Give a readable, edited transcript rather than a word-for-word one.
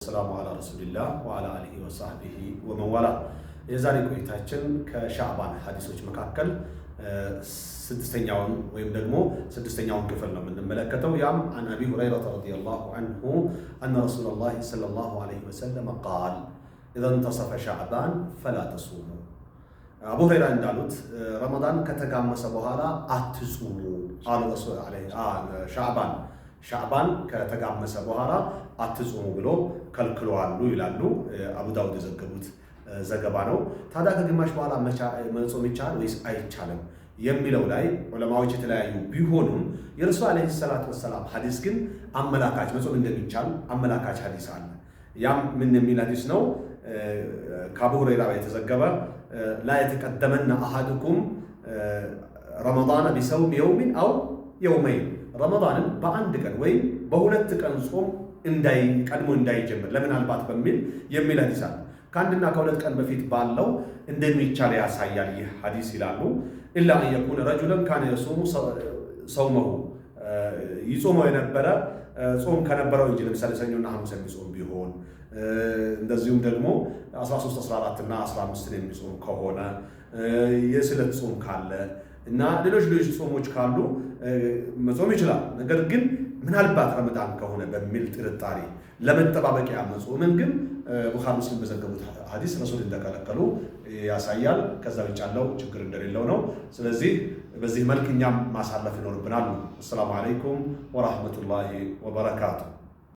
ሰላሙ አላ ረሱሊላህ ወአላ አሊሂ ወሰህቢሂ ወመንዋላ። የዛሬ ቆይታችን ከሻዕባን ሐዲሶች መካከል ስድስተኛውን ወይም ደግሞ ስድስተኛውን ክፍል ነው የምንመለከተው። ያም አን አቢ ሁረይረተ ረዲየላሁ ዐንሁ አነ ረሱለላህ ሰለላሁ ዐለይሂ ወሰለም ቃል ኢዛ እንተሰፈ ሻዕባን ፈላ ተሱሙ። አቡ ሁረይራ እንዳሉት ረመዳን ከተጋመሰ በኋላ አትጹሙ አሉ ረሱል ሻዕባን ከተጋመሰ በኋላ አትጹሙ ብሎ ከልክለዋሉ ይላሉ። አቡ ዳውድ የዘገቡት ዘገባ ነው። ታዲያ ከግማሽ በኋላ መጾም ይቻላል ወይስ አይቻልም የሚለው ላይ ዑለማዎች የተለያዩ ቢሆኑም የረሱል ዓለይሂ ሰላቱ ወሰላም ሐዲስ ግን አመላካች መጾም እንደሚቻል አመላካች ሐዲስ አለ። ያም ምን የሚል ሐዲስ ነው? ከአቡ ሁረይራ የተዘገበ ላ የተቀደመና አሐዱኩም ረመዳን ቢሰውም የውሚን አው የውመይን፣ ረመዳንን በአንድ ቀን ወይም በሁለት ቀን ጾም ቀድሞ እንዳይጀምር ለምናልባት በሚል የሚል ሐዲስ አለ። ከአንድና ከሁለት ቀን በፊት ባለው እንደሚቻል ያሳያል ይህ ሐዲስ ይላሉ። ኢላ አን የኩነ ረጁለን ካነ የሱሙ ሰውመሁ፣ ይጾመው የነበረ ጾም ከነበረው እንጂ ለምሳሌ ሰኞና ሐሙስ የሚጾም ቢሆን እንደዚሁም ደግሞ 13፣ 14 እና 15 የሚጾም ከሆነ የስለት ጾም ካለ እና ሌሎች ጾሞች ካሉ መጾም ይችላል። ነገር ግን ምናልባት ረመዳን ከሆነ በሚል ጥርጣሬ ለመጠባበቂያ መጾምን ግን ቡኻሪ ሙስሊም በዘገቡት ሐዲስ ረሱል እንደከለከሉ ያሳያል። ከዛ ውጭ ያለው ችግር እንደሌለው ነው። ስለዚህ በዚህ መልክ እኛም ማሳለፍ ይኖርብናል። አሰላሙ አለይኩም ወራህመቱላሂ ወበረካቱ።